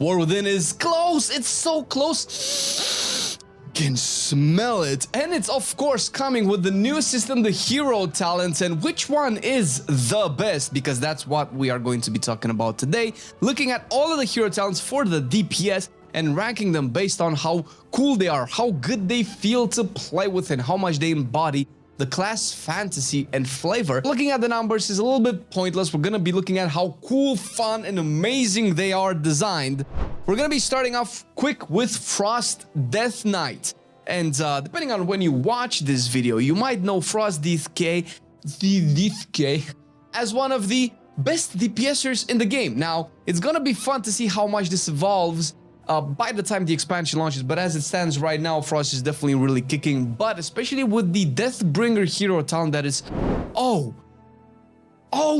War Within is close. It's so close. Can smell it. And it's of course coming with the new system, the hero talents, and which one is the best, because that's what we are going to be talking about today. Looking at all of the hero talents for the DPS and ranking them based on how cool they are, how good they feel to play with, and how much they embody the class, fantasy, and flavor. Looking at the numbers is a little bit pointless. We're gonna be looking at how cool, fun, and amazing they are designed. We're gonna be starting off quick with Frost Death Knight. And depending on when you watch this video, you might know Frost DK as one of the best DPSers in the game. Now, it's gonna be fun to see how much this evolves by the time the expansion launches, but as it stands right now, Frost is definitely really kicking butt, especially with the Deathbringer hero talent that is oh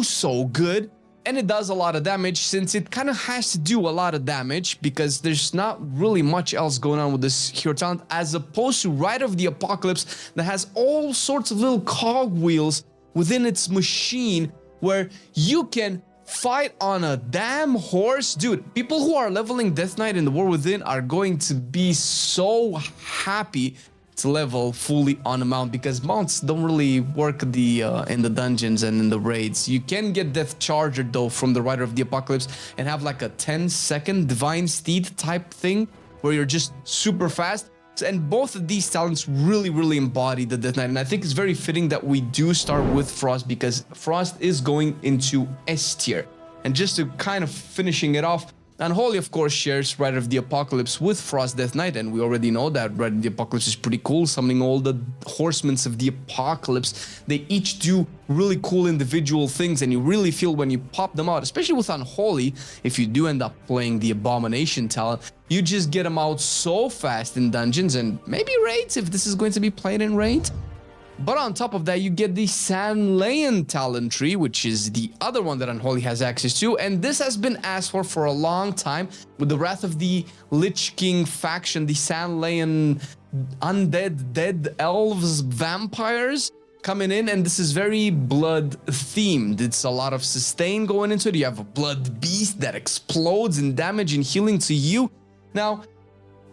so good. And it does a lot of damage, since it kind of has to do a lot of damage because there's not really much else going on with this hero talent, as opposed to Rite of the Apocalypse that has all sorts of little cogwheels within its machine where you can fight on a damn horse. Dude, people who are leveling Death Knight in the War Within are going to be so happy to level fully on a mount, because mounts don't really work in the dungeons and in the raids. You can get Death Charger though from the Rider of the Apocalypse and have like a 10-second Divine Steed type thing where you're just super fast. And both of these talents really embody the Death Knight, and I think it's very fitting that we do start with Frost, because Frost is going into S tier. And just to kind of finishing it off, Unholy of course shares Rider of the Apocalypse with Frost Death Knight, and we already know that Rider of the Apocalypse is pretty cool, summoning all the horsemen of the Apocalypse. They each do really cool individual things, and you really feel when you pop them out, especially with Unholy. If you do end up playing the Abomination talent, you just get them out so fast in dungeons and maybe raids if this is going to be played in raids. But on top of that, you get the Sanlean talent tree, which is the other one that Unholy has access to, and this has been asked for a long time. With the Wrath of the Lich King faction, the Sanlean undead, dead elves, vampires coming in, and this is very blood themed. It's a lot of sustain going into it. You have a blood beast that explodes in damage and healing to you. Now,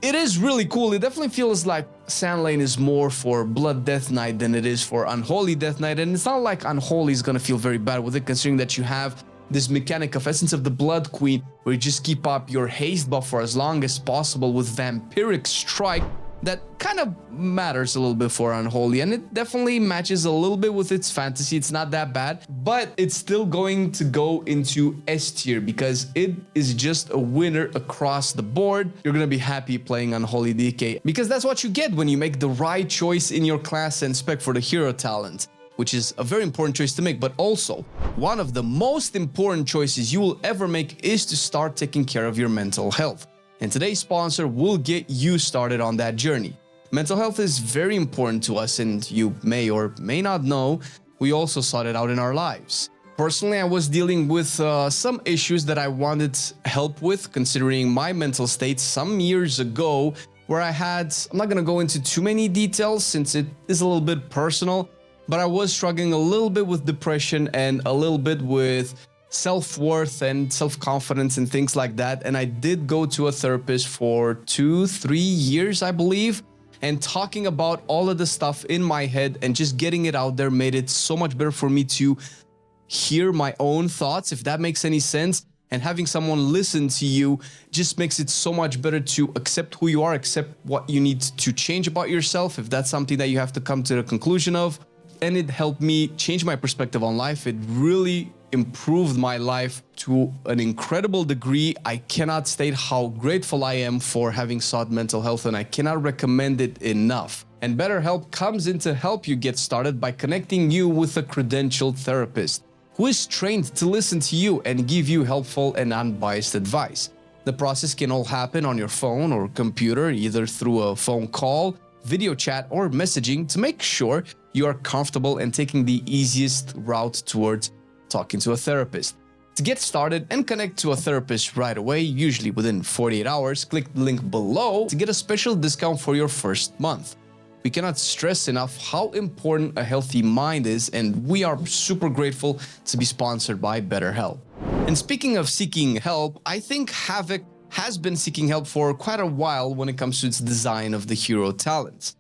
it is really cool. It definitely feels like Sanlean is more for Blood Death Knight than it is for Unholy Death Knight, and it's not like Unholy is gonna feel very bad with it, considering that you have this mechanic of Essence of the Blood Queen, where you just keep up your haste buff for as long as possible with Vampiric Strike. That kind of matters a little bit for Unholy, and it definitely matches a little bit with its fantasy. It's not that bad, but it's still going to go into S tier because it is just a winner across the board. You're gonna be happy playing Unholy DK, because that's what you get when you make the right choice in your class and spec for the hero talent, which is a very important choice to make. But also, one of the most important choices you will ever make is to start taking care of your mental health. And today's sponsor will get you started on that journey. Mental health is very important to us, and you may or may not know, we also sought it out in our lives. Personally, I was dealing with some issues that I wanted help with, considering my mental state some years ago, where I had, I'm not gonna go into too many details since it is a little bit personal, but I was struggling a little bit with depression and a little bit with self-worth and self-confidence and things like that. And I did go to a therapist for 2-3 years, I believe, and talking about all of the stuff in my head and just getting it out there made it so much better for me to hear my own thoughts, if that makes any sense. And having someone listen to you just makes it so much better to accept who you are, accept what you need to change about yourself, if that's something that you have to come to the conclusion of. And it helped me change my perspective on life. It really improved my life to an incredible degree. I cannot state how grateful I am for having sought mental health, and I cannot recommend it enough. And BetterHelp comes in to help you get started by connecting you with a credentialed therapist who is trained to listen to you and give you helpful and unbiased advice. The process can all happen on your phone or computer, either through a phone call, video chat, or messaging, to make sure you are comfortable and taking the easiest route towards talking to a therapist. To get started and connect to a therapist right away, usually within 48 hours, click the link below to get a special discount for your first month. We cannot stress enough how important a healthy mind is, and we are super grateful to be sponsored by BetterHelp. And speaking of seeking help, I think Havoc has been seeking help for quite a while when it comes to its design of the hero talents.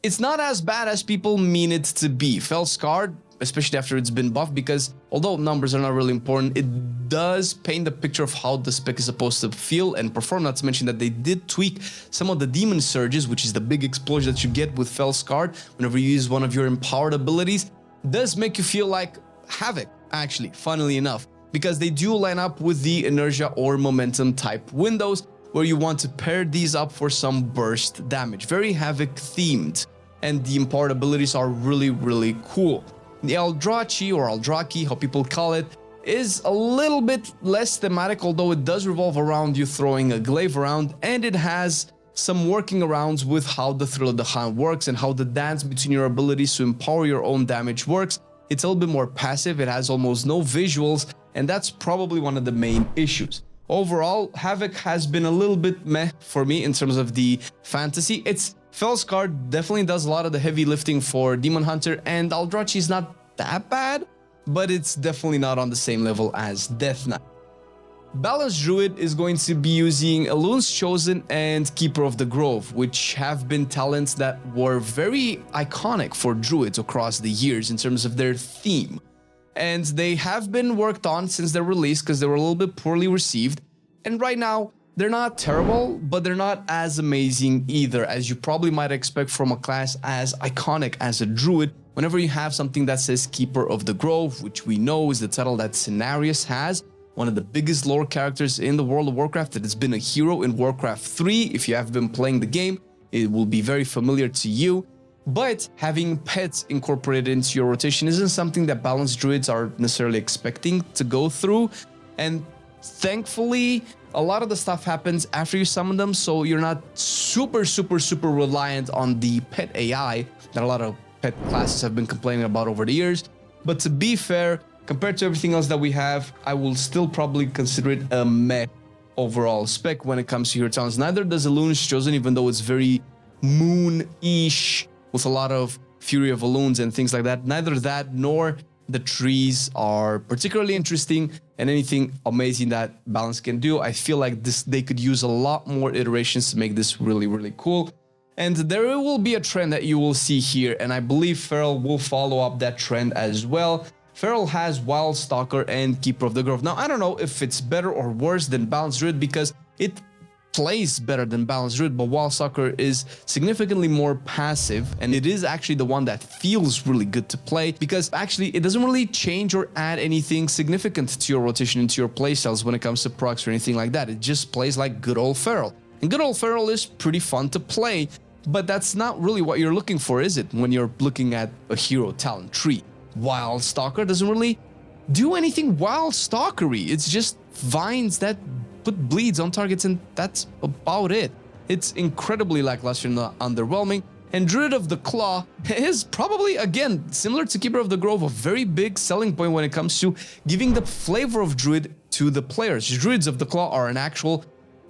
It's not as bad as people mean it to be. Felscarred, especially after it's been buffed, because although numbers are not really important, it does paint the picture of how the spec is supposed to feel and perform. Not to mention that they did tweak some of the demon surges, which is the big explosion that you get with Felscarred whenever you use one of your empowered abilities. Does make you feel like Havoc, actually, funnily enough, because they do line up with the inertia or momentum type windows where you want to pair these up for some burst damage. Very Havoc themed, and the empowered abilities are really, really cool. The Eldrachi, or Eldraki, how people call it, is a little bit less thematic, although it does revolve around you throwing a glaive around, and it has some working arounds with how the Thrill of the Hunt works and how the dance between your abilities to empower your own damage works. It's a little bit more passive, it has almost no visuals, and that's probably one of the main issues. Overall, Havoc has been a little bit meh for me in terms of the fantasy. Felscarred definitely does a lot of the heavy lifting for Demon Hunter, and Eldrachi is not that bad, but it's definitely not on the same level as Death Knight. Balanced Druid is going to be using Elun's Chosen and Keeper of the Grove, which have been talents that were very iconic for Druids across the years in terms of their theme. And they have been worked on since their release because they were a little bit poorly received. And right now, they're not terrible, but they're not as amazing either, as you probably might expect from a class as iconic as a Druid. Whenever you have something that says Keeper of the Grove, which we know is the title that Cenarius has, one of the biggest lore characters in the World of Warcraft, that has been a hero in Warcraft 3. If you have been playing the game, it will be very familiar to you. But having pets incorporated into your rotation isn't something that balanced druids are necessarily expecting to go through. And thankfully, a lot of the stuff happens after you summon them, so you're not super reliant on the pet AI that a lot of pet classes have been complaining about over the years. But to be fair, compared to everything else that we have, I will still probably consider it a meh overall spec when it comes to hero talents. Neither does Elun's Chosen, even though it's very moon-ish with a lot of Fury of Eluns and things like that. Neither that nor the trees are particularly interesting, and anything amazing that Balance can do. I feel like they could use a lot more iterations to make this really cool. And there will be a trend that you will see here, and I believe Feral will follow up that trend as well. Feral has Wild Stalker and Keeper of the Grove. Now, I don't know if it's better or worse than Balanced Druid because it plays better than Balanced Druid, but Wild Stalker is significantly more passive, and it is actually the one that feels really good to play because actually it doesn't really change or add anything significant to your rotation, into your playstyles when it comes to procs or anything like that. It just plays like good old Feral. And good old Feral is pretty fun to play, but that's not really what you're looking for, is it, when you're looking at a hero talent tree? Wild Stalker doesn't really do anything Wild Stalkery. It's just vines that put bleeds on targets, and that's about it. It's incredibly lackluster and underwhelming. And Druid of the Claw is probably, again, similar to Keeper of the Grove, a very big selling point when it comes to giving the flavor of Druid to the players. Druids of the Claw are an actual,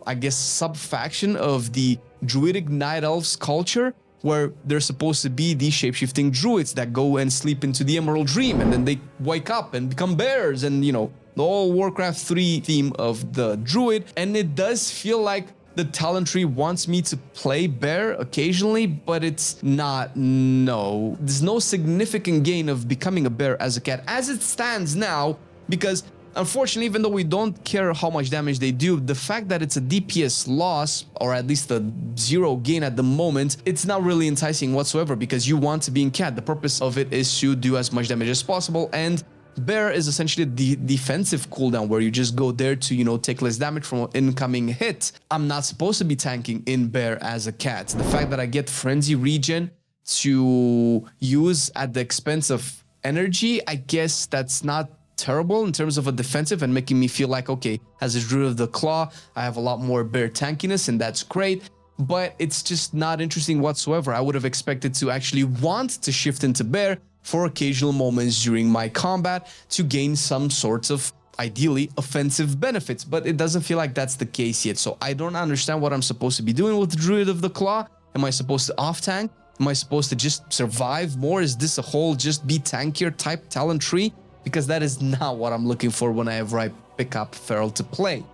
I guess, sub-faction of the Druidic Night Elves culture, where they're supposed to be these shape-shifting druids that go and sleep into the Emerald Dream, and then they wake up and become bears, and, you know, the whole Warcraft 3 theme of the druid. And it does feel like the talent tree wants me to play bear occasionally, but it's not. No, there's no significant gain of becoming a bear as a cat as it stands now, because unfortunately, even though we don't care how much damage they do, the fact that it's a DPS loss, or at least a 0 gain at the moment, it's not really enticing whatsoever, because you want to be in cat. The purpose of it is to do as much damage as possible, and bear is essentially the defensive cooldown where you just go there to, you know, take less damage from an incoming hit. I'm not supposed to be tanking in bear as a cat. The fact that I get frenzy regen to use at the expense of energy, I guess that's not terrible in terms of a defensive and making me feel like, okay, as a Druid of the Claw, I have a lot more bear tankiness, and that's great, but it's just not interesting whatsoever. I would have expected to actually want to shift into bear for occasional moments during my combat to gain some sorts of, ideally, offensive benefits, but it doesn't feel like that's the case yet. So I don't understand what I'm supposed to be doing with the Druid of the Claw. Am I supposed to off-tank? Am I supposed to just survive more? Is this a whole just be tankier type talent tree? Because that is not what I'm looking for whenever I pick up Feral to play.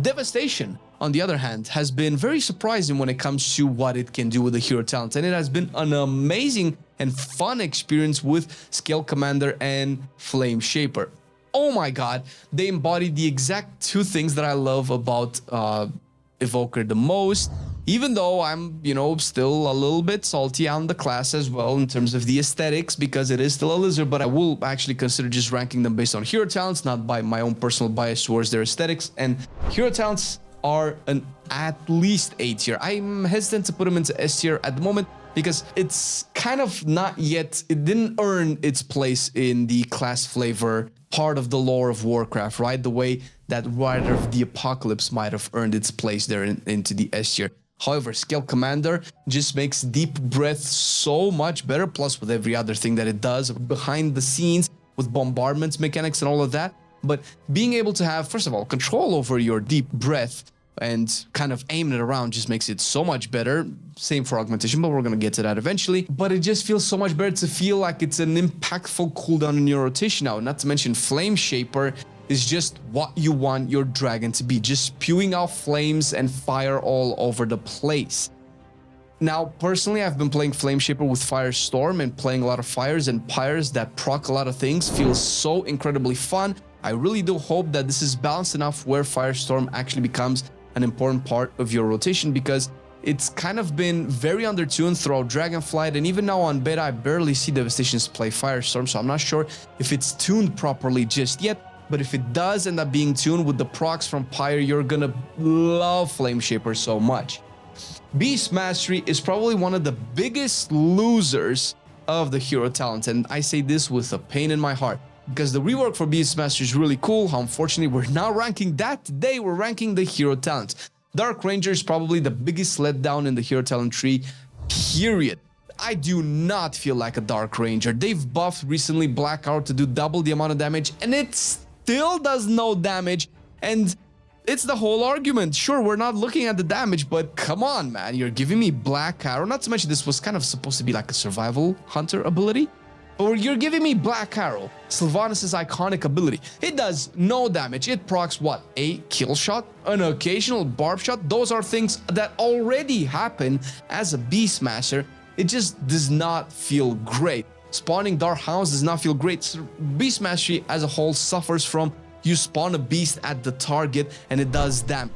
Devastation, on the other hand, has been very surprising when it comes to what it can do with the hero talent, and it has been an amazing and fun experience with Scale Commander and Flame Shaper. Oh my god, they embody the exact two things that I love about Evoker the most, even though I'm, you know, still a little bit salty on the class as well in terms of the aesthetics, because it is still a lizard, but I will actually consider just ranking them based on hero talents, not by my own personal bias towards their aesthetics. And hero talents are an at least A tier. I'm hesitant to put them into S tier at the moment because it's kind of not yet, it didn't earn its place in the class flavor part of the lore of Warcraft, right? The way that Rider of the Apocalypse might have earned its place there into the S tier. However, Scale Commander just makes Deep Breath so much better, plus with every other thing that it does behind the scenes with bombardments mechanics and all of that. But being able to have, first of all, control over your Deep Breath and kind of aiming it around just makes it so much better. Same for Augmentation, but we're going to get to that eventually. But it just feels so much better to feel like it's an impactful cooldown in your rotation now. Not to mention Flame Shaper is just what you want your dragon to be, just spewing out flames and fire all over the place. Now, personally, I've been playing Flame Shaper with Firestorm and playing a lot of fires and pyres that proc a lot of things. Feels so incredibly fun. I really do hope that this is balanced enough where Firestorm actually becomes an important part of your rotation, because it's kind of been very undertuned throughout Dragonflight, and even now on beta I barely see Devastations play Firestorm, so I'm not sure if it's tuned properly just yet. But if it does end up being tuned with the procs from Pyre, you're gonna love Flame Shaper so much. Beast Mastery is probably one of the biggest losers of the hero talent, and I say this with a pain in my heart, because the rework for Beast Mastery is really cool. Unfortunately, we're not ranking that today, we're ranking the hero talent. Dark Ranger is probably the biggest letdown in the hero talent tree, period. I do not feel like a Dark Ranger. They've buffed recently Black Arrow to do double the amount of damage, and it's still does no damage, and it's the whole argument. Sure, we're not looking at the damage, but come on, man, you're giving me Black Arrow. Not to mention this was kind of supposed to be like a survival hunter ability, but you're giving me Black Arrow, Sylvanas' iconic ability. It does no damage. It procs what, a kill shot, an occasional barb shot. Those are things that already happen as a Beastmaster. It just does not feel great. Spawning Dark Hounds does not feel great. Beast Mastery as a whole suffers from you spawn a beast at the target and it does damage.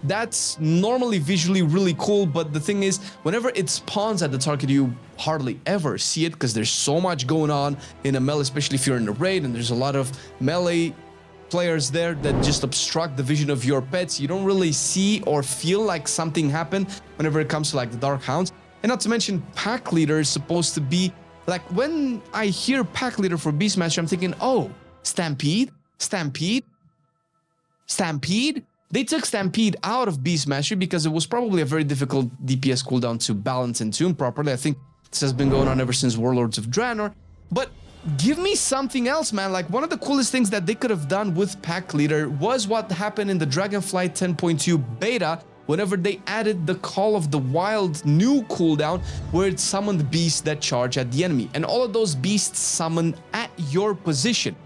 That's normally visually really cool, but the thing is, whenever it spawns at the target, you hardly ever see it because there's so much going on in a melee, especially if you're in a raid and there's a lot of melee players there that just obstruct the vision of your pets. You don't really see or feel like something happened whenever it comes to like the Dark Hounds. And not to mention, Pack Leader is supposed to be like, when I hear Pack Leader for Beastmaster, I'm thinking, oh, Stampede? Stampede? Stampede? They took Stampede out of Beastmaster because it was probably a very difficult DPS cooldown to balance and tune properly. I think this has been going on ever since Warlords of Draenor. But give me something else, man. Like, one of the coolest things that they could have done with Pack Leader was what happened in the Dragonflight 10.2 beta, whenever they added the Call of the Wild new cooldown, where it summoned beasts that charge at the enemy. And all of those beasts summon at your position.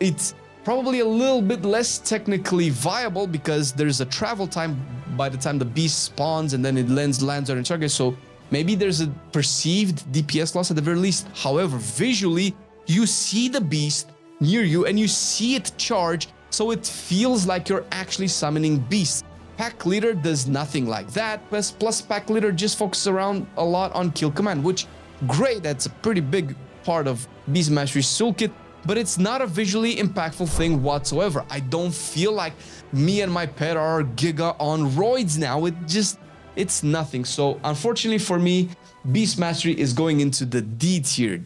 It's probably a little bit less technically viable because there's a travel time by the time the beast spawns and then it lands on a target. So maybe there's a perceived DPS loss at the very least. However, visually, you see the beast near you and you see it charge, so it feels like you're actually summoning beasts. Pack Leader does nothing like that, plus Pack Leader just focuses around a lot on kill command, which, great, that's a pretty big part of Beast Mastery's toolkit, but it's not a visually impactful thing whatsoever. I don't feel like me and my pet are giga on roids now. It's nothing. So unfortunately for me, Beast Mastery is going into the D tier.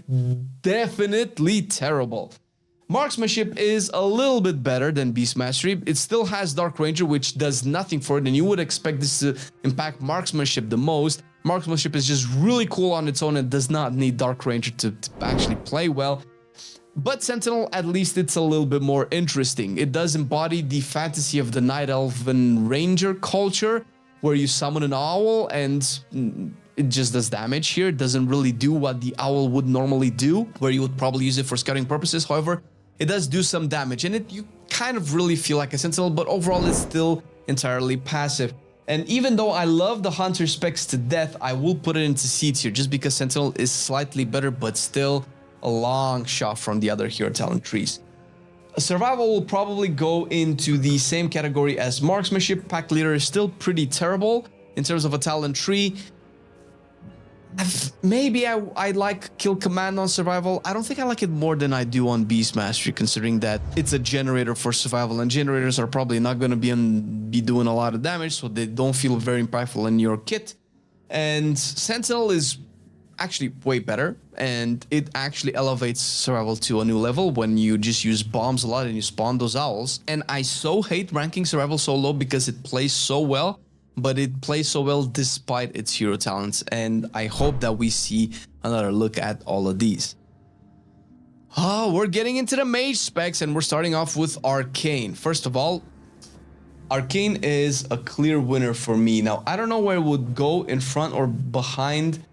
Definitely terrible. Marksmanship is a little bit better than Beast Mastery. It still has Dark Ranger, which does nothing for it, and you would expect this to impact Marksmanship the most. Marksmanship is just really cool on its own and does not need Dark Ranger to actually play well. But Sentinel, at least it's a little bit more interesting. It does embody the fantasy of the Night Elven Ranger culture, where you summon an owl and it just does damage here. It doesn't really do what the owl would normally do, where you would probably use it for scouting purposes. However, it does do some damage, and you kind of really feel like a Sentinel, but overall it's still entirely passive. And even though I love the Hunter specs to death, I will put it into C tier just because Sentinel is slightly better, but still a long shot from the other hero talent trees. Survival will probably go into the same category as Marksmanship. Pack Leader is still pretty terrible in terms of a talent tree. Maybe I like Kill Command on Survival. I don't think I like it more than I do on Beast Mastery, considering that it's a generator for Survival, and generators are probably not going to be doing a lot of damage, so they don't feel very impactful in your kit. And Sentinel is actually way better, and it actually elevates Survival to a new level when you just use bombs a lot and you spawn those owls. And I so hate ranking Survival so low because it plays so well, but it plays so well despite its hero talents, and I hope that we see another look at all of these. We're getting into the mage specs, and we're starting off with Arcane. First of all, Arcane is a clear winner for me. Now, I don't know where it would go, in front or behind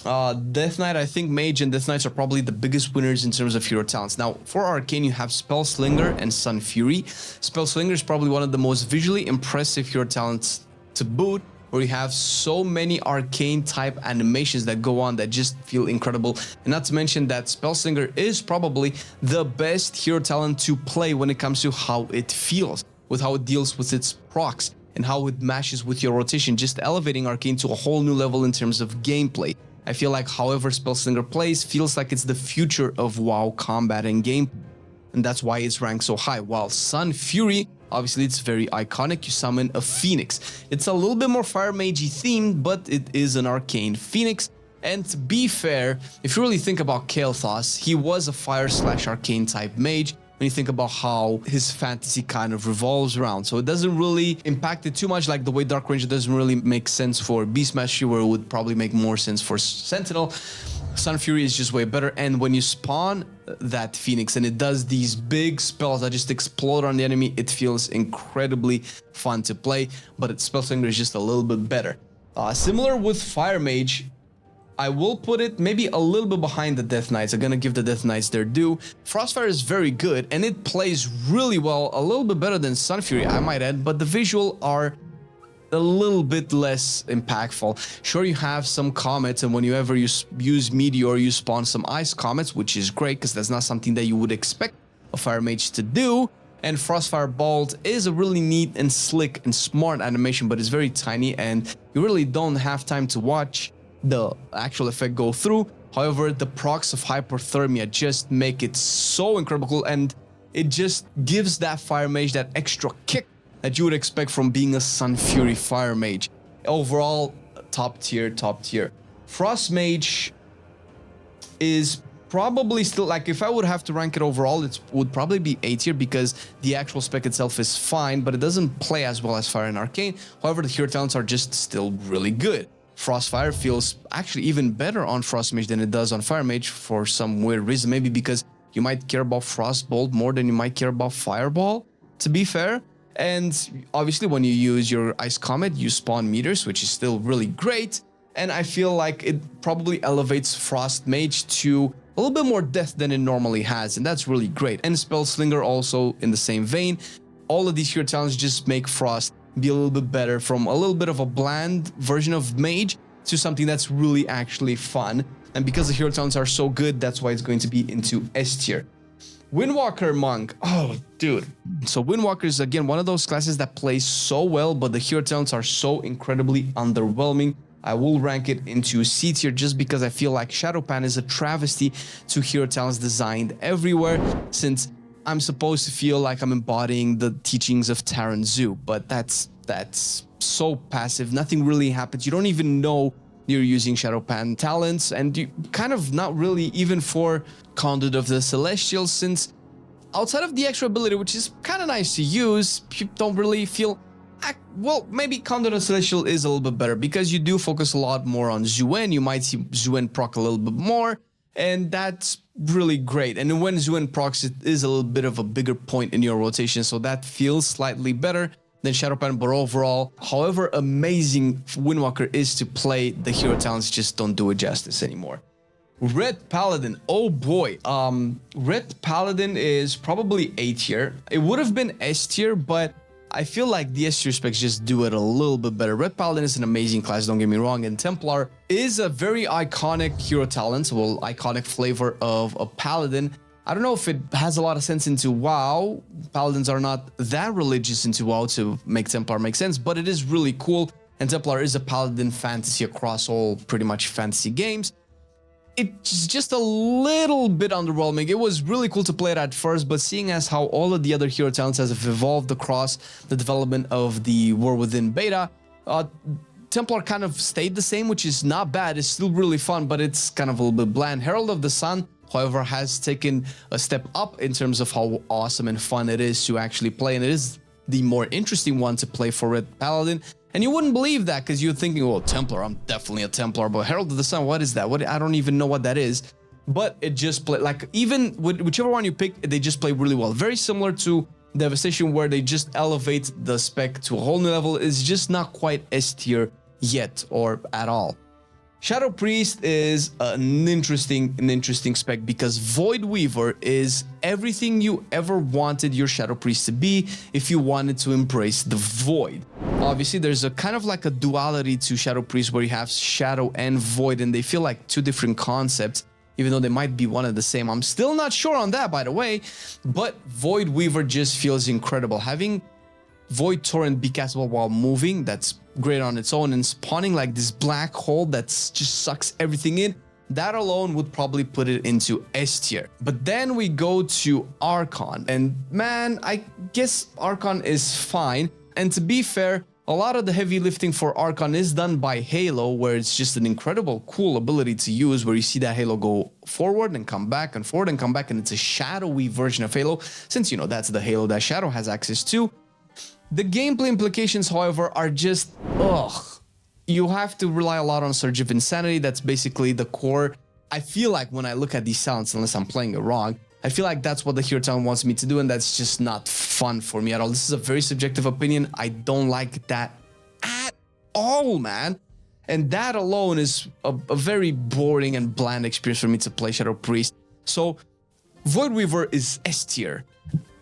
Death Knight. I think Mage and Death Knights are probably the biggest winners in terms of hero talents. Now, for Arcane, you have Spell Slinger and Sun Fury. Spell Slinger is probably one of the most visually impressive hero talents to boot, where you have so many arcane type animations that go on that just feel incredible. And not to mention that Spellslinger is probably the best hero talent to play when it comes to how it feels, with how it deals with its procs and how it matches with your rotation, just elevating Arcane to a whole new level in terms of gameplay. I feel like however Spellslinger plays feels like it's the future of WoW combat and game, and that's why it's ranked so high. While Sun Fury, obviously it's very iconic. You summon a Phoenix. It's a little bit more Fire Magey themed, but it is an Arcane Phoenix. And to be fair, if you really think about Kael'thas, he was a Fire/Arcane type mage when you think about how his fantasy kind of revolves around. So it doesn't really impact it too much, like the way Dark Ranger doesn't really make sense for Beast Mastery, where it would probably make more sense for Sentinel. Sun Fury is just way better, and when you spawn that Phoenix and it does these big spells that just explode on the enemy, it feels incredibly fun to play, but its Spellslinger is just a little bit better. Similar with Fire Mage, I will put it maybe a little bit behind the Death Knights. I'm gonna give the Death Knights their due. Frostfire is very good, and it plays really well, a little bit better than Sun Fury, I might add, but the visual are a little bit less impactful. Sure, you have some comets, and whenever you use Meteor, you spawn some ice comets, which is great because that's not something that you would expect a Fire Mage to do. And Frostfire Bolt is a really neat and slick and smart animation, but it's very tiny, and you really don't have time to watch the actual effect go through. However, the procs of Hyperthermia just make it so incredible, and it just gives that Fire Mage that extra kick that you would expect from being a Sun Fury Fire Mage. Overall, top tier, top tier. Frost Mage is probably still, like, if I would have to rank it overall, it would probably be A tier because the actual spec itself is fine, but it doesn't play as well as Fire and Arcane. However, the hero talents are just still really good. Frostfire feels actually even better on Frost Mage than it does on Fire Mage for some weird reason. Maybe because you might care about Frostbolt more than you might care about Fireball, to be fair. And obviously when you use your Ice Comet, you spawn meters, which is still really great. And I feel like it probably elevates Frost Mage to a little bit more depth than it normally has, and that's really great. And Spellslinger also in the same vein. All of these hero talents just make Frost be a little bit better, from a little bit of a bland version of Mage to something that's really actually fun. And because the hero talents are so good, that's why it's going to be into S tier. Windwalker Monk. Oh, dude. So Windwalker is, again, one of those classes that plays so well, but the hero talents are so incredibly underwhelming. I will rank it into C tier just because I feel like Shadowpan is a travesty to hero talents designed everywhere, since I'm supposed to feel like I'm embodying the teachings of Terran Zoo, but that's so passive. Nothing really happens. You don't even know you're using Shadowpan talents, and you kind of not really even for Conduit of the Celestials, since outside of the extra ability, which is kind of nice to use, you don't really feel... Well, maybe Conduit of the Celestial is a little bit better because you do focus a lot more on Zuen. You might see Zuen proc a little bit more, and that's really great. And when Zuen procs, it is a little bit of a bigger point in your rotation, so that feels slightly better than Shadowpan. But overall, however amazing Windwalker is to play, the hero talents just don't do it justice anymore. Ret Paladin, oh boy. Ret Paladin is probably A tier. It would have been S tier, but I feel like the S tier specs just do it a little bit better. Ret Paladin is an amazing class, don't get me wrong, and Templar is a very iconic hero talent, well, iconic flavor of a Paladin. I don't know if it has a lot of sense into WoW. Paladins are not that religious into WoW to make Templar make sense, but it is really cool, and Templar is a Paladin fantasy across all pretty much fantasy games. It's just a little bit underwhelming. It was really cool to play it at first, but seeing as how all of the other hero talents have evolved across the development of the War Within beta, Templar kind of stayed the same, which is not bad. It's still really fun, but it's kind of a little bit bland. Herald of the Sun, however, has taken a step up in terms of how awesome and fun it is to actually play, and it is the more interesting one to play for Ret Paladin. And you wouldn't believe that because you're thinking, well, Templar, I'm definitely a Templar, but Herald of the Sun, what is that? I don't even know what that is. But it just play like, even with whichever one you pick, they just play really well. Very similar to Devastation, where they just elevate the spec to a whole new level. It's just not quite S tier yet or at all. Shadow Priest is an interesting spec because Void Weaver is everything you ever wanted your Shadow Priest to be if you wanted to embrace the Void. Obviously, there's a kind of like a duality to Shadow Priest where you have Shadow and Void, and they feel like two different concepts, even though they might be one and the same. I'm still not sure on that, by the way, but Void Weaver just feels incredible. Having Void Torrent be castable while moving, that's great on its own, and spawning like this black hole that just sucks everything in, that alone would probably put it into S tier. But then we go to Archon, and man, I guess Archon is fine. And to be fair, a lot of the heavy lifting for Archon is done by Halo, where it's just an incredible, cool ability to use, where you see that Halo go forward and come back and forward and come back, and it's a shadowy version of Halo, since, you know, that's the Halo that Shadow has access to. The gameplay implications, however, are just, ugh. You have to rely a lot on Surge of Insanity. That's basically the core. I feel like when I look at these talents, unless I'm playing it wrong, I feel like that's what the hero talent wants me to do, and that's just not fun for me at all. This is a very subjective opinion. I don't like that at all, man. And that alone is a very boring and bland experience for me to play Shadow Priest. So Void Weaver is S tier.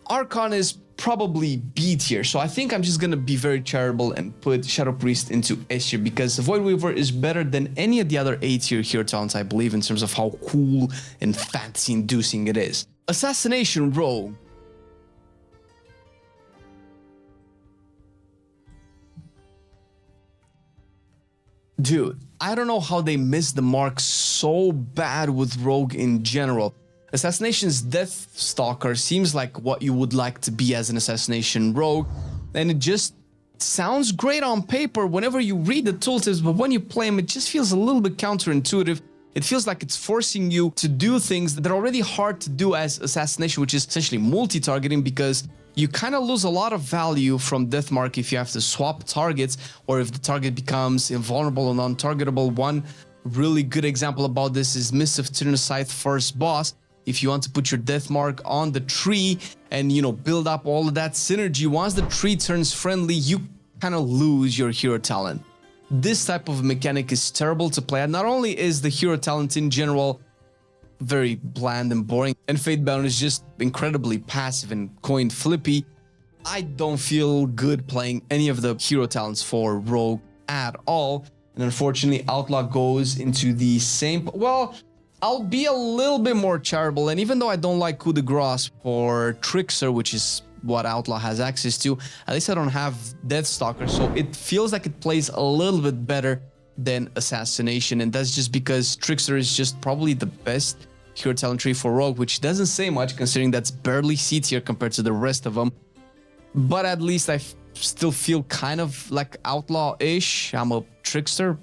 Archon is probably B tier, so I think I'm just gonna be very charitable and put Shadow Priest into S tier because Void Weaver is better than any of the other A tier hero talents, I believe, in terms of how cool and fantasy inducing it is. Assassination Rogue. Dude, I don't know how they missed the mark so bad with Rogue in general. Assassination's Death Stalker seems like what you would like to be as an Assassination Rogue, and it just sounds great on paper whenever you read the tooltips, but when you play them, it just feels a little bit counterintuitive. It feels like it's forcing you to do things that are already hard to do as Assassination, which is essentially multi-targeting, because you kind of lose a lot of value from Deathmark if you have to swap targets, or if the target becomes invulnerable or non-targetable. One really good example about this is Mists of Tyrannocyte first boss. If you want to put your death mark on the tree and, you know, build up all of that synergy, once the tree turns friendly, you kind of lose your hero talent. This type of mechanic is terrible to play. And not only is the hero talent in general very bland and boring, and Fatebound is just incredibly passive and coin flippy, I don't feel good playing any of the hero talents for Rogue at all. And unfortunately, Outlaw goes into the same... Well, I'll be a little bit more charitable, and even though I don't like coup de grace for Trickster, which is what Outlaw has access to, at least I don't have Deathstalker, so it feels like it plays a little bit better than Assassination, and that's just because Trickster is just probably the best hero talent tree for Rogue, which doesn't say much considering that's barely C tier compared to the rest of them, but at least I still feel kind of like Outlaw-ish. I'm a Trickster.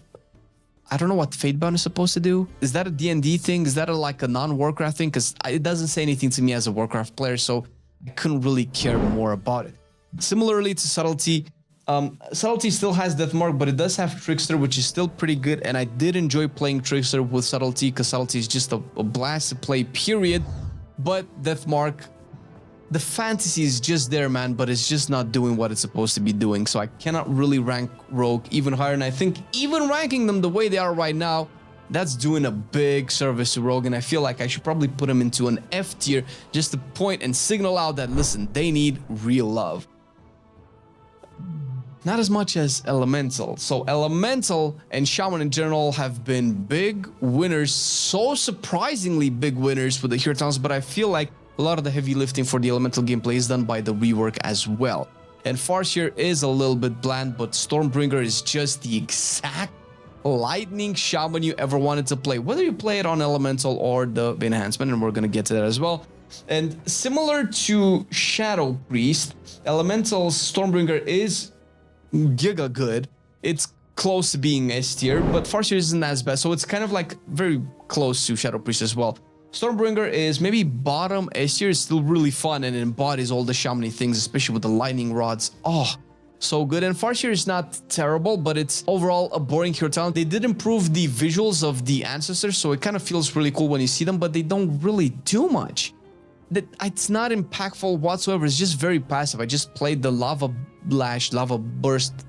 I don't know what Fatebound is supposed to do. Is that a D&D thing? Is that like a non-Warcraft thing? Because it doesn't say anything to me as a Warcraft player, so I couldn't really care more about it. Similarly to Subtlety, Subtlety still has Deathmark, but it does have Trickster, which is still pretty good, and I did enjoy playing Trickster with Subtlety, because Subtlety is just a blast to play, period. But Deathmark, the fantasy is just there, man, but it's just not doing what it's supposed to be doing, so I cannot really rank Rogue even higher, and I think even ranking them the way they are right now, that's doing a big service to Rogue, and I feel like I should probably put them into an F tier just to point and signal out that, listen, they need real love. not as much as Elemental. So Elemental and Shaman in general have been big winners, so surprisingly big winners with the hero talents, but I feel like a lot of the heavy lifting for the Elemental gameplay is done by the rework as well. And Farseer is a little bit bland, but Stormbringer is just the exact lightning shaman you ever wanted to play, whether you play it on Elemental or the enhancement, and we're gonna get to that as well. And similar to Shadow Priest, Elemental's Stormbringer is giga good. It's close to being S tier, but Farseer isn't as bad, so it's kind of like very close to Shadow Priest as well. Stormbringer is maybe bottom S tier, is still really fun and embodies all the shamany things, especially with the lightning rods. Oh, so good. And Farseer is not terrible, but it's overall a boring hero talent. They did improve the visuals of the ancestors, so it kind of feels really cool when you see them, but they don't really do much. It's not impactful whatsoever. It's just very passive. I just played the Lava Burst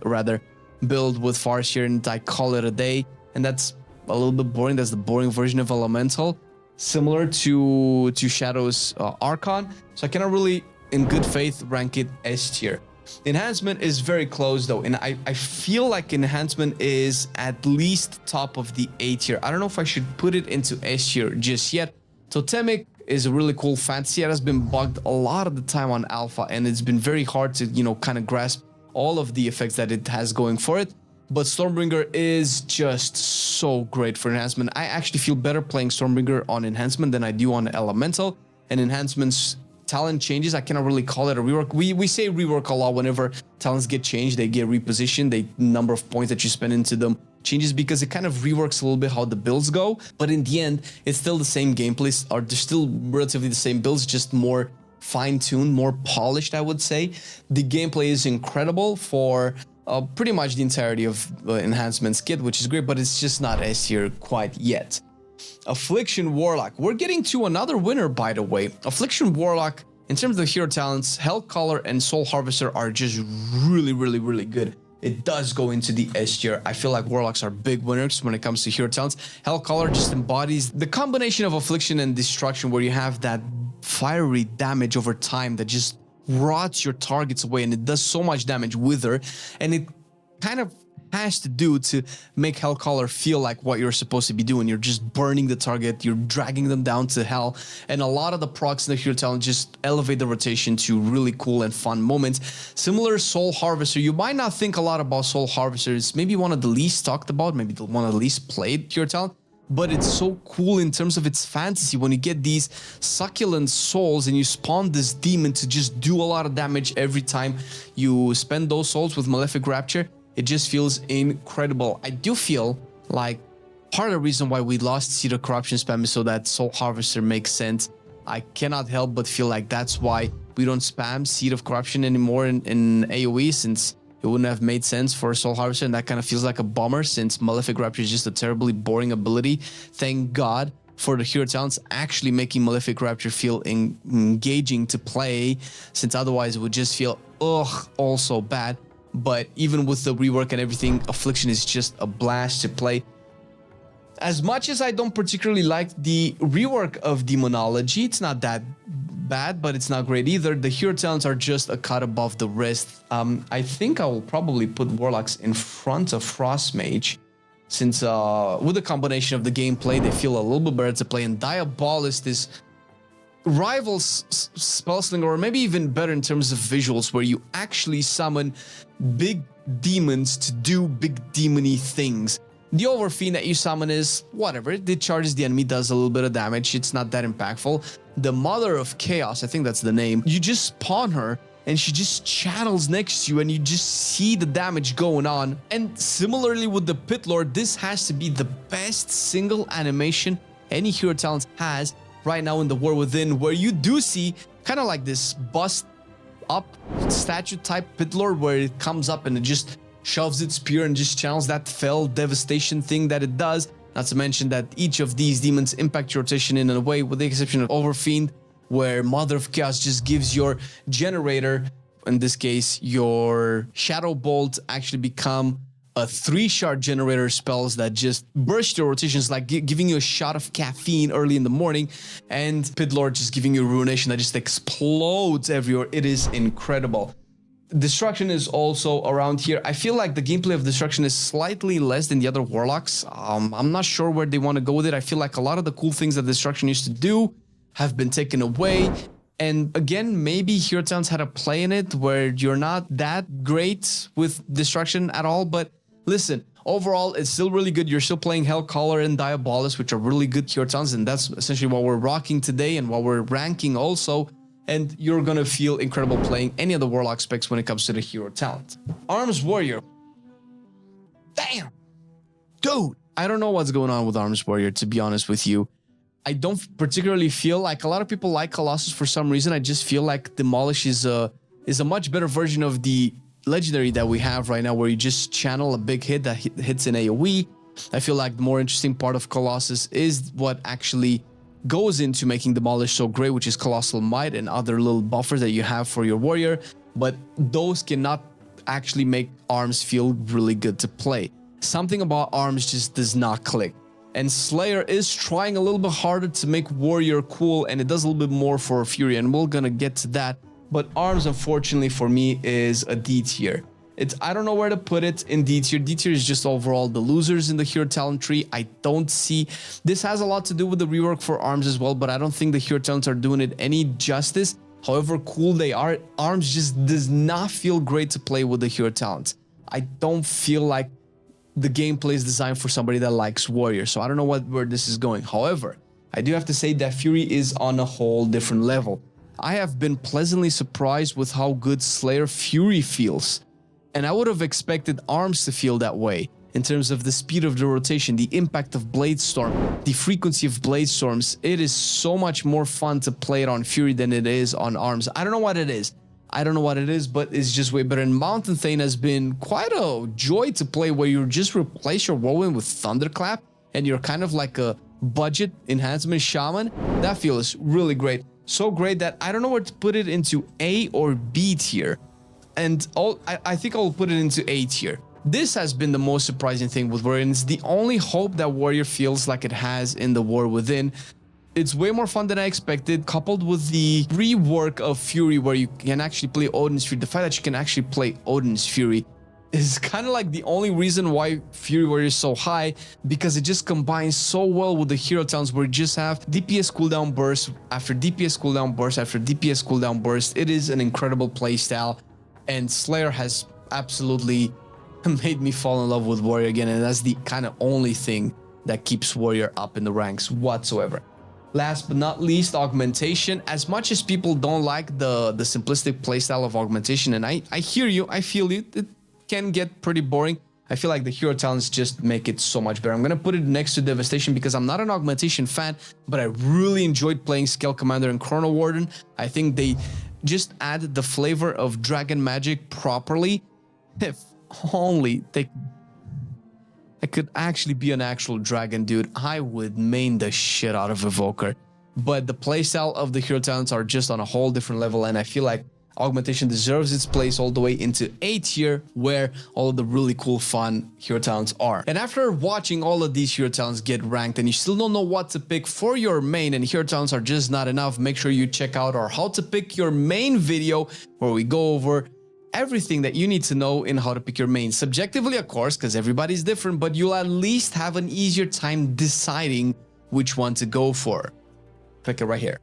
rather build with Farseer, and I call it a day, and that's a little bit boring. That's the boring version of Elemental, similar to Shadow's Archon, so I cannot really in good faith rank it S tier. Enhancement is very close though, and I feel like Enhancement is at least top of the A tier. I don't know if I should put it into S tier just yet. Totemic is a really cool fantasy. It has been bugged a lot of the time on alpha, and it's been very hard to, you know, kind of grasp all of the effects that it has going for it. But Stormbringer is just so great for enhancement. I actually feel better playing Stormbringer on enhancement than I do on Elemental. And enhancement's talent changes, I cannot really call it a rework. We say rework a lot whenever talents get changed, they get repositioned, the number of points that you spend into them changes, because it kind of reworks a little bit how the builds go. But in the end, it's still the same gameplays, or they're still relatively the same builds, just more fine-tuned, more polished, I would say. The gameplay is incredible for pretty much the entirety of Enhancement's kit, which is great, but it's just not S tier quite yet. Affliction Warlock. We're getting to another winner, by the way. Affliction Warlock, in terms of the hero talents, Hellcaller and Soul Harvester are just really good. It does go into the S tier. I feel like Warlocks are big winners when it comes to hero talents. Hellcaller just embodies the combination of Affliction and Destruction, where you have that fiery damage over time that just rots your targets away, and it does so much damage with her, and it kind of has to do to make Hellcaller feel like what you're supposed to be doing. You're just burning the target, you're dragging them down to hell, and a lot of the procs in the hero talent just elevate the rotation to really cool and fun moments. Similar Soul Harvester, you might not think a lot about Soul Harvester. It's maybe one of the least talked about, maybe the one of the least played hero talent, but it's so cool in terms of its fantasy when you get these succulent souls and you spawn this demon to just do a lot of damage every time you spend those souls with Malefic Rapture. It just feels incredible. I do feel like part of the reason why we lost Seed of Corruption spam is so that Soul Harvester makes sense. I cannot help but feel like that's why we don't spam Seed of Corruption anymore in AoE, since it wouldn't have made sense for Soul Harvester, and that kind of feels like a bummer since Malefic Rapture is just a terribly boring ability. Thank God for the hero talents actually making Malefic Rapture feel engaging to play, since otherwise it would just feel also bad. But even with the rework and everything, Affliction is just a blast to play. As much as I don't particularly like the rework of Demonology, it's not that bad, but it's not great either. The hero talents are just a cut above the rest. I think I will probably put Warlocks in front of Frost Mage, since with the combination of the gameplay, they feel a little bit better to play. And Diabolist is rivals Spellslinger, or maybe even better in terms of visuals, where you actually summon big demons to do big demony things. The Overfiend that you summon is whatever, it charges the enemy, does a little bit of damage, it's not that impactful. The Mother of Chaos, I think that's the name, you just spawn her and she just channels next to you and you just see the damage going on. And similarly with the Pit Lord, this has to be the best single animation any hero talent has right now in the War Within, where you do see kind of like this bust up statue type Pit Lord, where it comes up and it just shoves its spear and just channels that fell devastation thing that it does. Not to mention that each of these demons impact your rotation in a way, with the exception of Overfiend, where Mother of Chaos just gives your generator, in this case your Shadow Bolt, actually become a 3-shard generator spells that just burst your rotations, like giving you a shot of caffeine early in the morning, and Pit Lord just giving you a ruination that just explodes everywhere. It is incredible. Destruction is also around here. I feel like the gameplay of Destruction is slightly less than the other Warlocks. I'm not sure where they want to go with it. I feel like a lot of the cool things that Destruction used to do have been taken away. And again, maybe Hero Towns had a play in it where you're not that great with Destruction at all. But listen, overall, it's still really good. You're still playing Hellcaller and Diabolus, which are really good Hero Towns. And that's essentially what we're rocking today and what we're ranking also. And you're gonna feel incredible playing any of the Warlock specs when it comes to the hero talent. Arms Warrior. Damn! Dude! I don't know what's going on with Arms Warrior, to be honest with you. I don't particularly feel like a lot of people like Colossus for some reason. I just feel like Demolish is a much better version of the legendary that we have right now, where you just channel a big hit that hits in AoE. I feel like the more interesting part of Colossus is what actually goes into making Demolish so great, which is Colossal Might and other little buffers that you have for your warrior, but those cannot actually make Arms feel really good to play. Something about Arms just does not click. And Slayer is trying a little bit harder to make Warrior cool, and it does a little bit more for Fury, and we're gonna get to that. But Arms, unfortunately for me, is a D tier. I don't know where to put it in D tier. D tier is just overall the losers in the hero talent tree. I don't see... This has a lot to do with the rework for Arms as well, but I don't think the hero talents are doing it any justice. However cool they are, Arms just does not feel great to play with the hero talents. I don't feel like the gameplay is designed for somebody that likes Warrior, so I don't know where this is going. However, I do have to say that Fury is on a whole different level. I have been pleasantly surprised with how good Slayer Fury feels. And I would have expected Arms to feel that way in terms of the speed of the rotation, the impact of Blade Storm, the frequency of Blade Storms. It is so much more fun to play it on Fury than it is on Arms. I don't know what it is. But it's just way better. And Mountain Thane has been quite a joy to play, where you just replace your Whirlwind with Thunderclap and you're kind of like a budget Enhancement Shaman. That feels really great. So great that I don't know where to put it into A or B tier. And I think I'll put it into A tier. This has been the most surprising thing with Warrior, and it's the only hope that Warrior feels like it has in the War Within. It's way more fun than I expected, coupled with the rework of Fury, where you can actually play Odin's Fury. The fact that you can actually play Odin's Fury is kind of like the only reason why Fury Warrior is so high, because it just combines so well with the hero talents, where you just have DPS cooldown burst after DPS cooldown burst after DPS cooldown burst. It is an incredible playstyle. And Slayer has absolutely made me fall in love with Warrior again, and that's the kind of only thing that keeps Warrior up in the ranks whatsoever. Last but not least, Augmentation. As much as people don't like the simplistic playstyle of Augmentation, and I hear you, I feel you, it can get pretty boring. I feel like the hero talents just make it so much better. I'm gonna put it next to Devastation because I'm not an Augmentation fan, but I really enjoyed playing Scale Commander and Chrono Warden. I think they just add the flavor of dragon magic properly. If only I could actually be an actual dragon, dude, I would main the shit out of Evoker. But the playstyle of the hero talents are just on a whole different level, and I feel like Augmentation deserves its place all the way into A tier, where all of the really cool fun hero talents are. And after watching all of these hero talents get ranked and you still don't know what to pick for your main and hero talents are just not enough, make sure you check out our how to pick your main video, where we go over everything that you need to know in how to pick your main. Subjectively, of course, because everybody's different, but you'll at least have an easier time deciding which one to go for. Click it right here.